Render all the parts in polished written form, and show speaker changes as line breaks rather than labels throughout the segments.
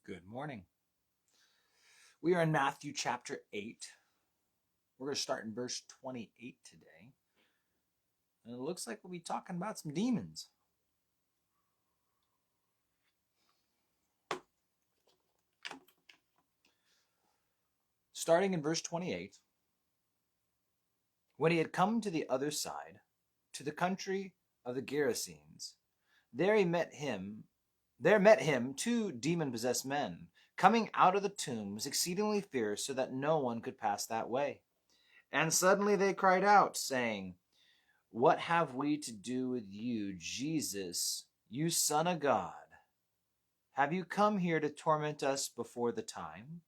Good morning. We are in Matthew chapter 8. We're going to start in verse 28 today. And it looks like we'll be talking about some demons. Starting in verse 28. When he had come to the other side, to the country of the Gerasenes, there met him two demon-possessed men, coming out of the tombs, exceedingly fierce, so that no one could pass that way. And suddenly they cried out, saying, "What have we to do with you, Jesus, you Son of God? Have you come here to torment us before the time?"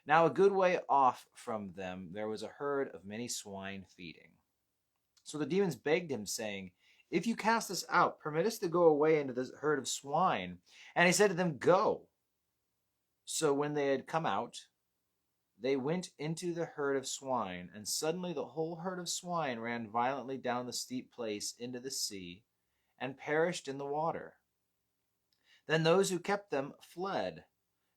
Now a good way off from them there was a herd of many swine feeding. So the demons begged him, saying, "If you cast us out, permit us to go away into the herd of swine." And he said to them, "Go." So when they had come out, they went into the herd of swine, and suddenly the whole herd of swine ran violently down the steep place into the sea, and perished in the water. Then those who kept them fled,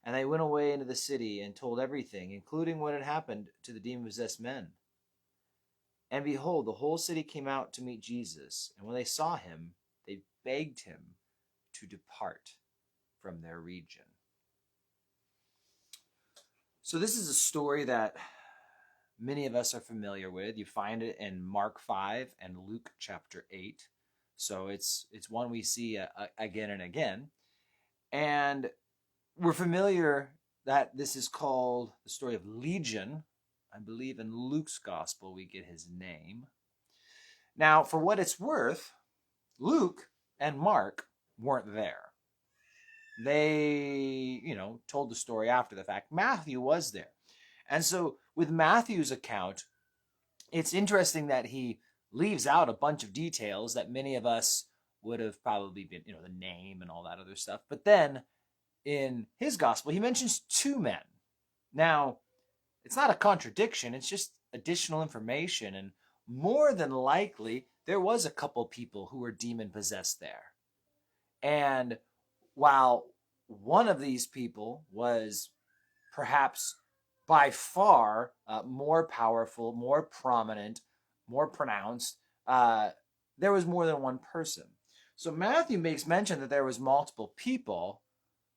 and they went away into the city and told everything, including what had happened to the demon-possessed men. And behold, the whole city came out to meet Jesus, and when they saw him, they begged him to depart from their region. So this is a story that many of us are familiar with. You find it in Mark 5 and Luke chapter 8. So it's one we see again and again. And we're familiar that this is called the story of Legion. I believe in Luke's gospel we get his name. Now, for what it's worth, Luke and Mark weren't there. They, told the story after the fact. Matthew was there. And so with Matthew's account, it's interesting that he leaves out a bunch of details that many of us would have probably been, the name and all that other stuff. But then in his gospel, he mentions two men. Now, it's not a contradiction. It's just additional information. And more than likely, there was a couple people who were demon-possessed there. And while one of these people was perhaps by far more powerful, more prominent, more pronounced, there was more than one person. So Matthew makes mention that there was multiple people,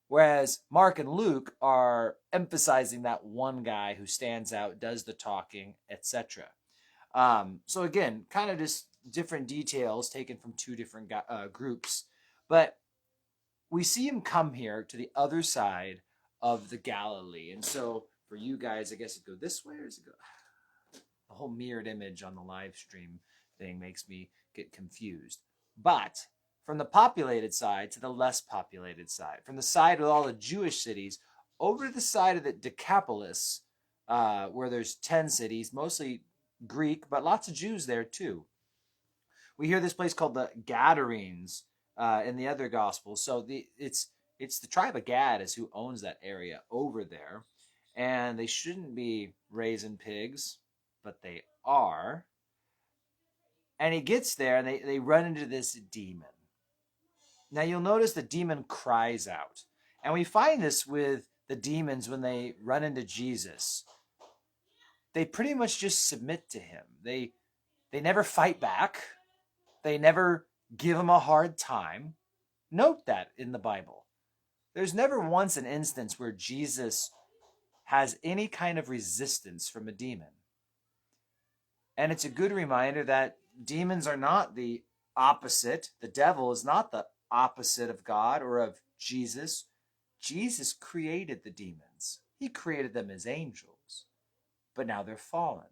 whereas Mark and Luke are emphasizing that one guy who stands out, does the talking, etc. So again, kind of just different details taken from two different groups. But we see him come here to the other side of the Galilee. And so for you guys, I guess it go this way, or does it go? The whole mirrored image on the live stream thing makes me get confused. But from the populated side to the less populated side, from the side with all the Jewish cities over to the side of the Decapolis, where there's 10 cities, mostly Greek, but lots of Jews there too. We hear this place called the Gadarenes in the other Gospels. So it's the tribe of Gad is who owns that area over there. And they shouldn't be raising pigs, but they are. And he gets there, and they run into this demon. Now you'll notice the demon cries out. And we find this with the demons when they run into Jesus. They pretty much just submit to him. They never fight back. They never give him a hard time. Note that in the Bible. There's never once an instance where Jesus has any kind of resistance from a demon. And it's a good reminder that demons are not the opposite. The devil is not the opposite of God or of Jesus. Jesus created the demons. He created them as angels. But now they're fallen.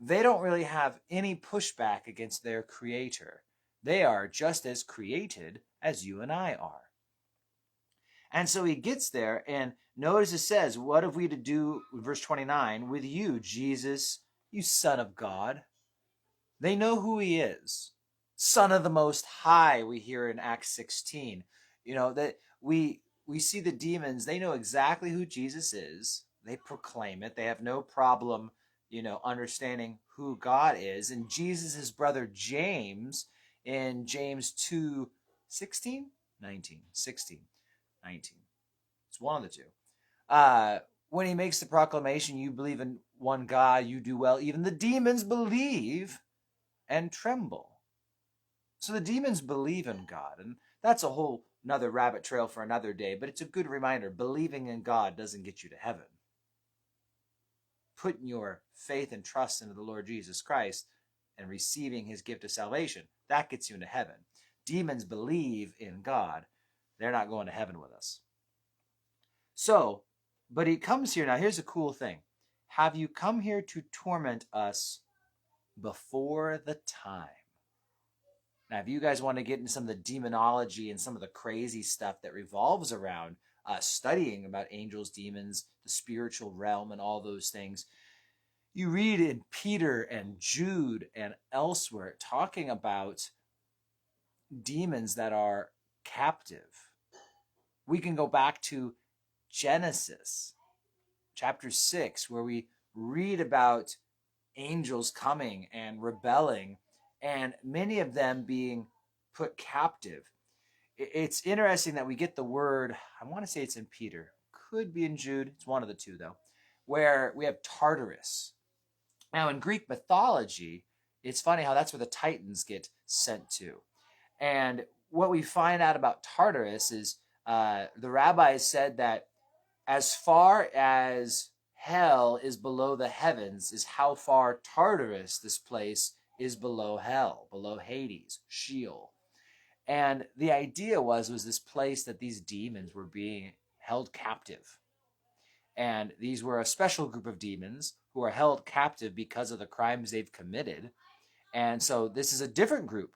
They don't really have any pushback against their creator. They are just as created as you and I are. And so he gets there, and notice it says, "What have we to do," verse 29, "with you, Jesus, you Son of God?" They know who he is. Son of the Most High, we hear in Acts 16. That we see the demons, they know exactly who Jesus is. They proclaim it. They have no problem, understanding who God is. And Jesus' brother James, in James 2:16, 19, 16, 19. It's one of the two. When he makes the proclamation, you believe in one God, you do well. Even the demons believe and tremble. So the demons believe in God, and that's a whole another rabbit trail for another day, but it's a good reminder. Believing in God doesn't get you to heaven. Putting your faith and trust into the Lord Jesus Christ and receiving his gift of salvation, that gets you into heaven. Demons believe in God. They're not going to heaven with us. So, but he comes here. Now, here's a cool thing. Have you come here to torment us before the time? Now, if you guys want to get into some of the demonology and some of the crazy stuff that revolves around studying about angels, demons, the spiritual realm, and all those things, you read in Peter and Jude and elsewhere talking about demons that are captive. We can go back to Genesis chapter 6, where we read about angels coming and rebelling, and many of them being put captive. It's interesting that we get the word, I want to say it's in Peter, could be in Jude, it's one of the two though, where we have Tartarus. Now in Greek mythology, it's funny how that's where the Titans get sent to. And what we find out about Tartarus is the rabbis said that as far as hell is below the heavens is how far Tartarus, this place, is below hell, below Hades, Sheol. And the idea was this place that these demons were being held captive. And these were a special group of demons who are held captive because of the crimes they've committed. And so this is a different group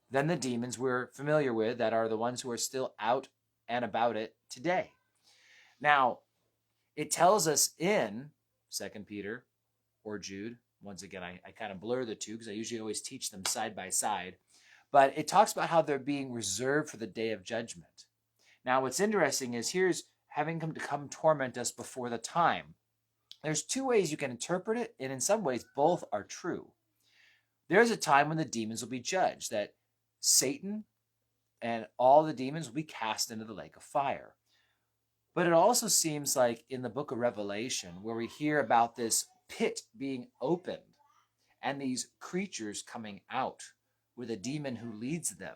than the demons we're familiar with that are the ones who are still out and about it today. Now, it tells us in 2 Peter or Jude, once again, I kind of blur the two because I usually always teach them side by side, but it talks about how they're being reserved for the day of judgment. Now, what's interesting is here's having come torment us before the time. There's two ways you can interpret it, and in some ways, both are true. There's a time when the demons will be judged, that Satan and all the demons will be cast into the lake of fire. But it also seems like in the book of Revelation, where we hear about this pit being opened and these creatures coming out with a demon who leads them,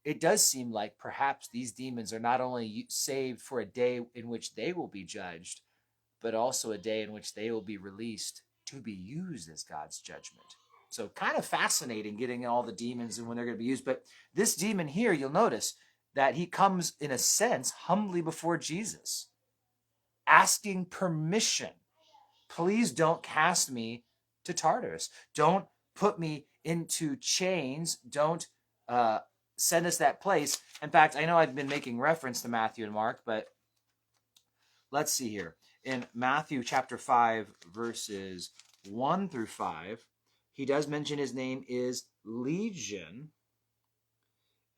it does seem like perhaps these demons are not only saved for a day in which they will be judged, but also a day in which they will be released to be used as God's judgment. So kind of fascinating getting all the demons and when they're going to be used. But this demon here, you'll notice that he comes, in a sense, humbly before Jesus, asking permission. Please don't cast me to Tartarus. Don't put me into chains. Don't send us that place. In fact, I know I've been making reference to Matthew and Mark, but let's see here. In Matthew chapter 5, verses 1 through 5, he does mention his name is Legion,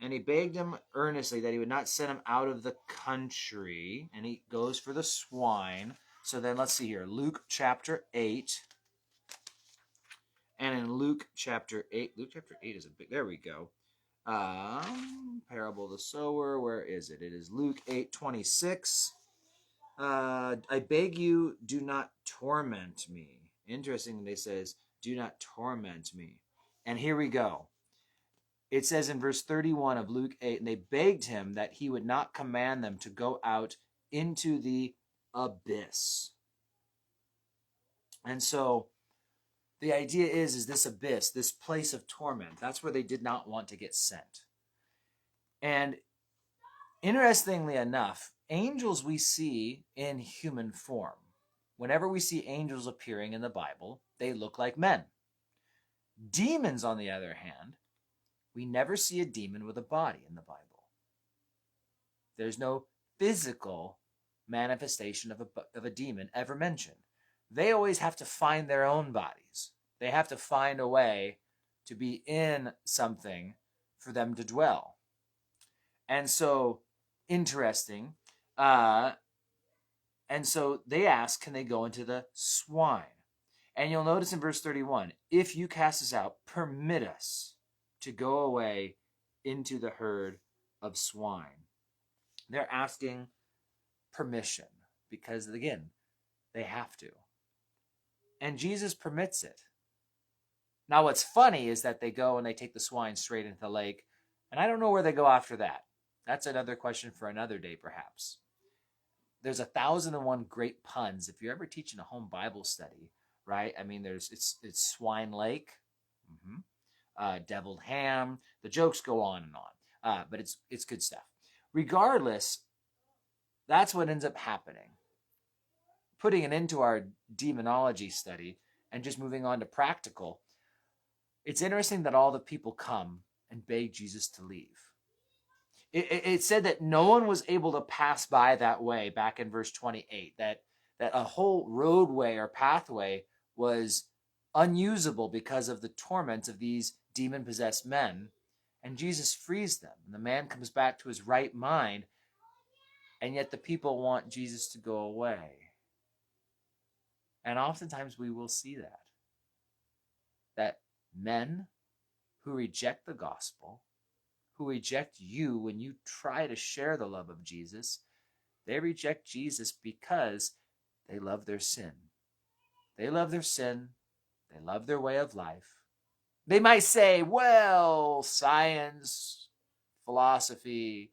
and he begged him earnestly that he would not send him out of the country, and he goes for the swine. So then let's see here, Luke chapter 8, and in Luke chapter 8 is a big, there we go. Parable of the sower, where is it? It is Luke 8:26. I beg you, do not torment me. Interestingly, it says, do not torment me. And here we go. It says in verse 31 of Luke 8, and they begged him that he would not command them to go out into the abyss. And so the idea is this abyss, this place of torment, that's where they did not want to get sent. And interestingly enough, angels we see in human form. Whenever we see angels appearing in the Bible, they look like men. Demons, on the other hand, we never see a demon with a body in the Bible. There's no physical manifestation of a demon ever mentioned. They always have to find their own bodies. They have to find a way to be in something for them to dwell. And so, interesting. And so they ask, can they go into the swine? And you'll notice in verse 31, if you cast us out, permit us to go away into the herd of swine. They're asking permission because, again, they have to. And Jesus permits it. Now, what's funny is that they go and they take the swine straight into the lake, and I don't know where they go after that. That's another question for another day, perhaps. There's 1,001 great puns. If you're ever teaching a home Bible study, right? I mean, it's swine lake, deviled ham. The jokes go on and on, but it's good stuff. Regardless, that's what ends up happening. Putting it into our demonology study and just moving on to practical, it's interesting that all the people come and beg Jesus to leave. It said that no one was able to pass by that way back in verse 28, that a whole roadway or pathway was unusable because of the torment of these demon-possessed men, and Jesus frees them, and the man comes back to his right mind, and yet the people want Jesus to go away. And oftentimes we will see that men who reject the gospel, who reject you when you try to share the love of Jesus, they reject Jesus because they love their sin. They love their sin. They love their way of life. They might say, well, science, philosophy,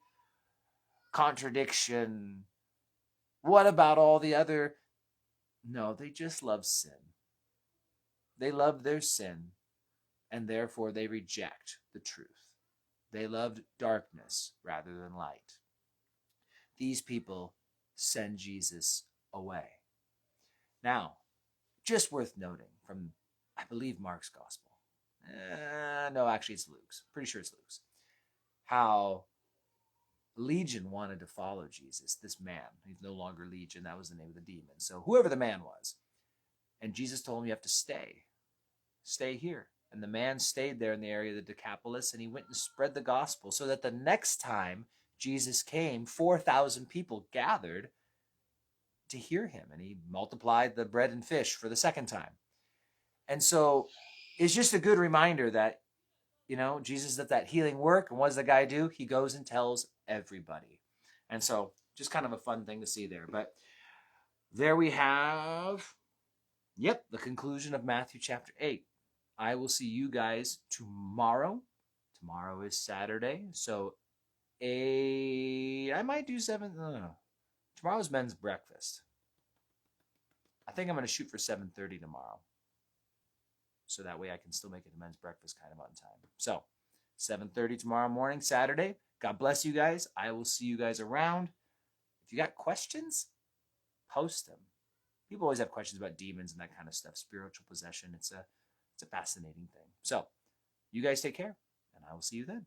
contradiction, what about all the other? No, they just love sin. They love their sin, and therefore they reject the truth. They loved darkness rather than light. These people send Jesus away. Now, just worth noting from, I believe, Mark's gospel. No, actually it's Luke's. Pretty sure it's Luke's. How Legion wanted to follow Jesus, this man. He's no longer Legion. That was the name of the demon. So whoever the man was. And Jesus told him, you have to stay. Stay here. And the man stayed there in the area of the Decapolis, and he went and spread the gospel so that the next time Jesus came, 4,000 people gathered to hear him. And he multiplied the bread and fish for the second time. And so it's just a good reminder that, Jesus did that healing work. And what does the guy do? He goes and tells everybody. And so just kind of a fun thing to see there. But there we have, the conclusion of Matthew chapter 8. I will see you guys tomorrow. Tomorrow is Saturday. So I might do 7. Tomorrow's men's breakfast. I think I'm going to shoot for 7:30 tomorrow. So that way I can still make it to men's breakfast kind of on time. So 7:30 tomorrow morning, Saturday. God bless you guys. I will see you guys around. If you got questions, post them. People always have questions about demons and that kind of stuff. Spiritual possession. It's a fascinating thing. So you guys take care, and I will see you then.